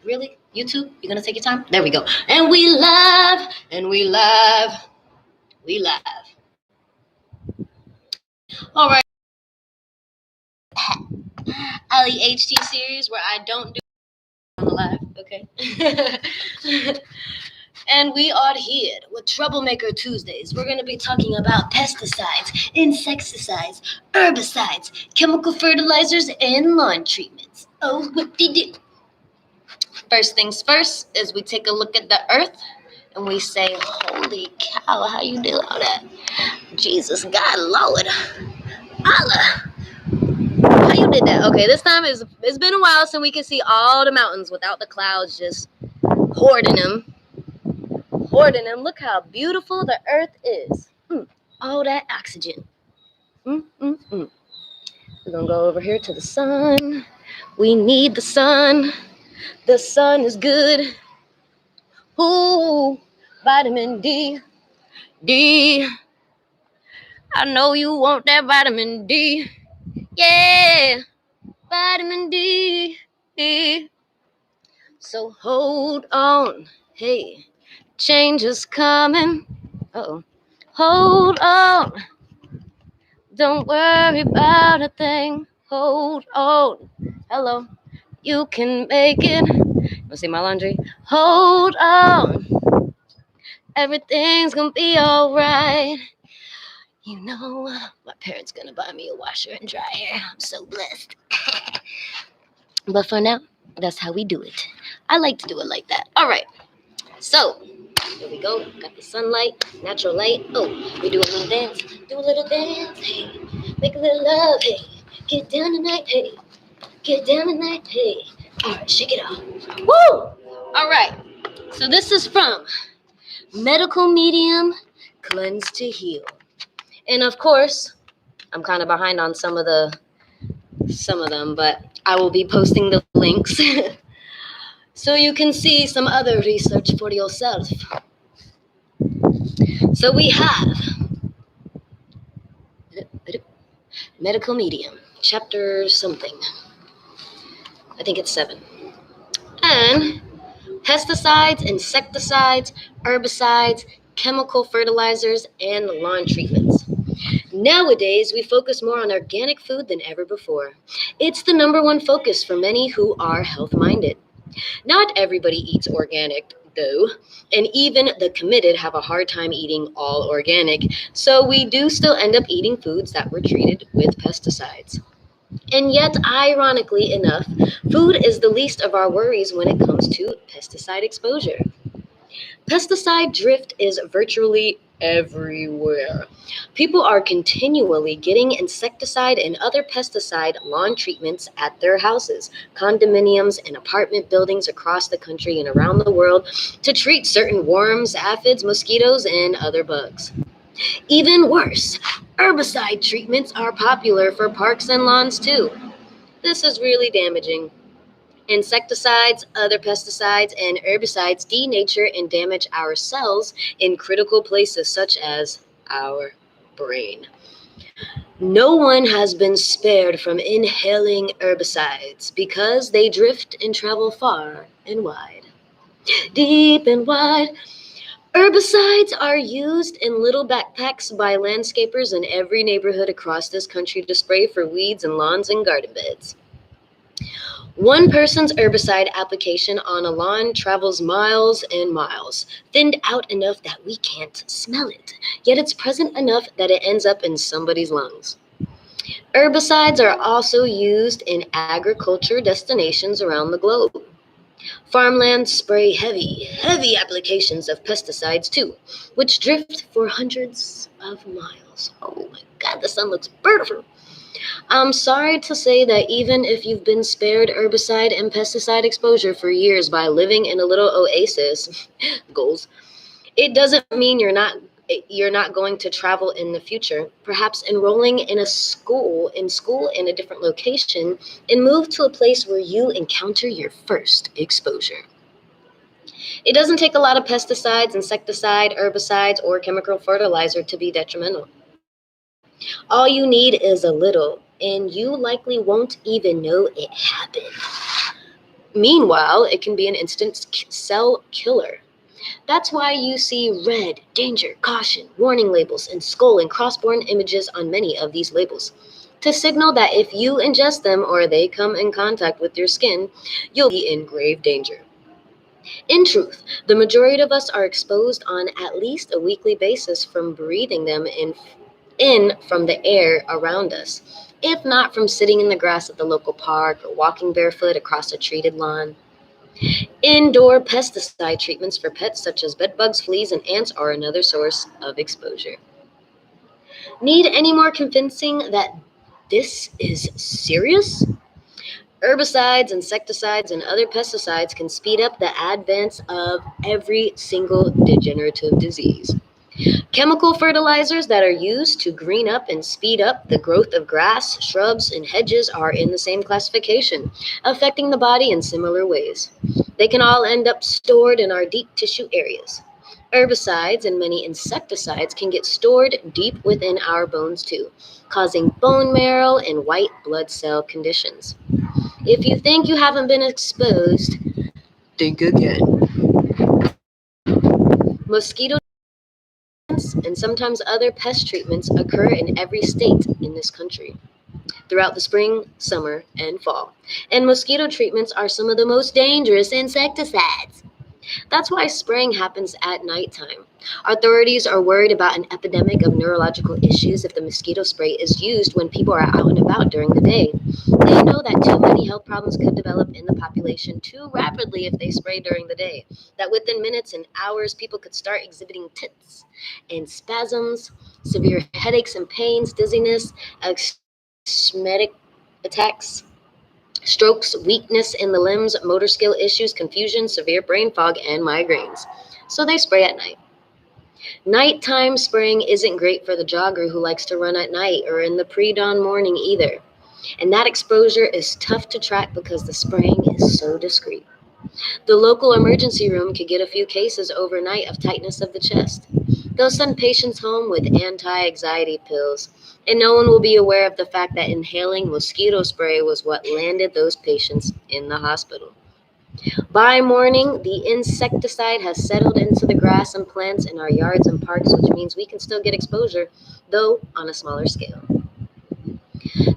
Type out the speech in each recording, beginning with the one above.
Really? You too? You're gonna take your time? There we go. And we love, and we love, we love. All right. LEHT series where I don't do on the live. Okay. And we are here with Troublemaker Tuesdays. We're going to be talking about pesticides, insecticides, herbicides, chemical fertilizers, and lawn treatments. Oh, what did you do? First things first is we take a look at the earth and we say, holy cow, how you do all that? Jesus, God, Lord, Allah. How you did that? Okay, this time it's been a while since we can see all the mountains without the clouds just hoarding them. Look how beautiful the earth is. All that oxygen. We're gonna go over here to the sun. We need the sun. The sun is good. Ooh, vitamin D. I know you want that vitamin D. Yeah, vitamin D. So hold on. Hey, change is coming. Uh-oh. Hold on. Don't worry about a thing. Hold on. Hello. You can make it. Wanna see my laundry? Hold on. Everything's gonna be alright. You know, my parents gonna buy me a washer and dryer. I'm so blessed. But for now, that's how we do it. I like to do it like that. Alright. So, here we go. Got the sunlight, natural light. Oh, we do a little dance. Do a little dance. Hey, make a little love. Hey, get down tonight. Hey, get down tonight. Hey. All right, shake it off. Woo! All right. So this is from Medical Medium Cleanse to Heal. And of course, I'm kind of behind on some of them, but I will be posting the links so you can see some other research for yourself. So we have Medical Medium, chapter something. I think it's 7. And pesticides, insecticides, herbicides, chemical fertilizers, and lawn treatments. Nowadays, we focus more on organic food than ever before. It's the number one focus for many who are health-minded. Not everybody eats organic, though, and even the committed have a hard time eating all organic, so we do still end up eating foods that were treated with pesticides. And yet, ironically enough, food is the least of our worries when it comes to pesticide exposure. Pesticide drift is virtually everywhere. People are continually getting insecticide and other pesticide lawn treatments at their houses, condominiums, and apartment buildings across the country and around the world to treat certain worms, aphids, mosquitoes, and other bugs. Even worse, herbicide treatments are popular for parks and lawns too. This is really damaging. Insecticides, other pesticides, and herbicides denature and damage our cells in critical places such as our brain. No one has been spared from inhaling herbicides because they drift and travel far and wide. Deep and wide. Herbicides are used in little backpacks by landscapers in every neighborhood across this country to spray for weeds and lawns and garden beds. One person's herbicide application on a lawn travels miles and miles, thinned out enough that we can't smell it, yet it's present enough that it ends up in somebody's lungs. Herbicides are also used in agriculture destinations around the globe. Farmlands spray heavy applications of pesticides too, which drift for hundreds of miles. Oh my God, the sun looks beautiful. I'm sorry to say that even if you've been spared herbicide and pesticide exposure for years by living in a little oasis, goals, it doesn't mean you're not going to travel in the future. Perhaps enrolling in school in a different location and move to a place where you encounter your first exposure. It doesn't take a lot of pesticides, insecticide, herbicides, or chemical fertilizer to be detrimental. All you need is a little, and you likely won't even know it happened. Meanwhile, it can be an instant cell killer. That's why you see red, danger, caution, warning labels, and skull and crossborn images on many of these labels, to signal that if you ingest them or they come in contact with your skin, you'll be in grave danger. In truth, the majority of us are exposed on at least a weekly basis from breathing them in from the air around us, if not from sitting in the grass at the local park or walking barefoot across a treated lawn. Indoor pesticide treatments for pets such as bedbugs, fleas, and ants are another source of exposure. Need any more convincing that this is serious? Herbicides, insecticides, and other pesticides can speed up the advance of every single degenerative disease. Chemical fertilizers that are used to green up and speed up the growth of grass, shrubs, and hedges are in the same classification, affecting the body in similar ways. They can all end up stored in our deep tissue areas. Herbicides and many insecticides can get stored deep within our bones too, causing bone marrow and white blood cell conditions. If you think you haven't been exposed, think again. Mosquito and sometimes other pest treatments occur in every state in this country throughout the spring, summer, and fall. And mosquito treatments are some of the most dangerous insecticides. That's why spraying happens at nighttime. Authorities are worried about an epidemic of neurological issues if the mosquito spray is used when people are out and about during the day. They know that too many health problems could develop in the population too rapidly if they spray during the day, that within minutes and hours people could start exhibiting tics and spasms, severe headaches and pains, dizziness, asthmatic attacks, strokes, weakness in the limbs, motor skill issues, confusion, severe brain fog, and migraines. So they spray at night. Nighttime spraying isn't great for the jogger who likes to run at night or in the pre-dawn morning either. And that exposure is tough to track because the spraying is so discreet. The local emergency room could get a few cases overnight of tightness of the chest. They'll send patients home with anti-anxiety pills, and no one will be aware of the fact that inhaling mosquito spray was what landed those patients in the hospital. By morning, the insecticide has settled into the grass and plants in our yards and parks, which means we can still get exposure, though on a smaller scale.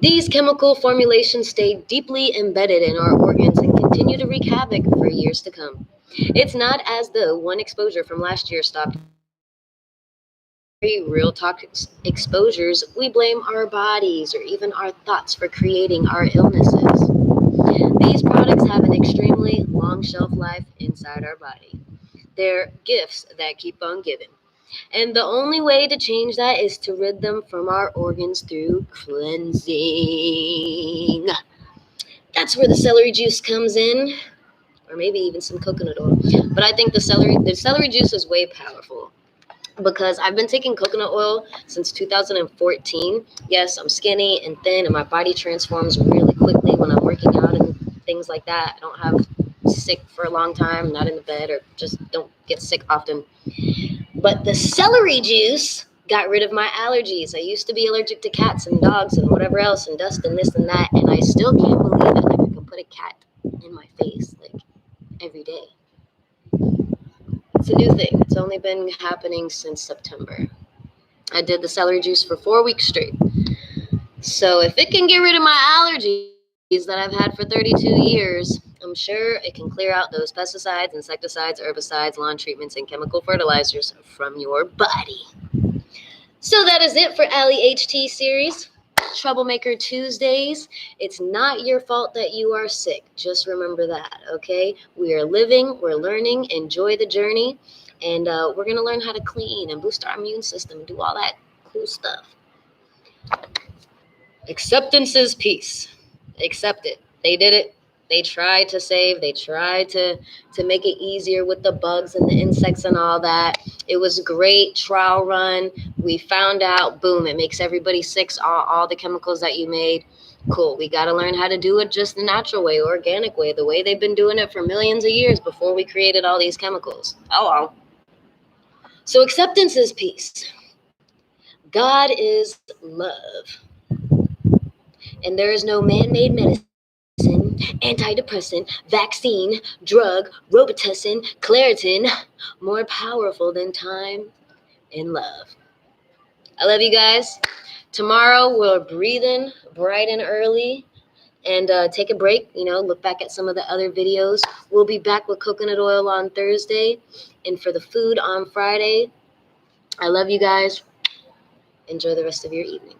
These chemical formulations stay deeply embedded in our organs and continue to wreak havoc for years to come. It's not as though one exposure from last year stopped real toxic exposures. We blame our bodies or even our thoughts for creating our illnesses. These products have an extremely long shelf life inside our body. They're gifts that keep on giving. And the only way to change that is to rid them from our organs through cleansing. That's where the celery juice comes in, or maybe even some coconut oil. But I think the celery juice is way powerful because I've been taking coconut oil since 2014. Yes, I'm skinny and thin, and my body transforms really quickly when I'm working out and things like that. I don't have sick for a long time, not in the bed, or just don't get sick often. But the celery juice got rid of my allergies. I used to be allergic to cats and dogs and whatever else and dust and this and that, and I still can't believe it. Like I can put a cat in my face like every day. It's a new thing. It's only been happening since September. I did the celery juice for 4 weeks straight. So if it can get rid of my allergies that I've had for 32 years, I'm sure it can clear out those pesticides, insecticides, herbicides, lawn treatments, and chemical fertilizers from your body. So that is it for Allie HT series. Troublemaker Tuesdays. It's not your fault that you are sick. Just remember that, okay? We are living, we're learning, enjoy the journey, and we're going to learn how to clean and boost our immune system and do all that cool stuff. Acceptance is peace. Accept it. They did it. They tried to save. They tried to make it easier with the bugs and the insects and all that. It was a great trial run. We found out, boom, it makes everybody sick. All the chemicals that you made. Cool. We got to learn how to do it just the natural way, organic way, the way they've been doing it for millions of years before we created all these chemicals. Oh, well. So acceptance is peace. God is love. And there is no man-made medicine antidepressant, vaccine, drug, Robitussin, Claritin, more powerful than time and love. I love you guys. Tomorrow we're breathing bright and early. And take a break, look back at some of the other videos. We'll be back with coconut oil on Thursday and for the food on Friday. I love you guys. Enjoy the rest of your evening.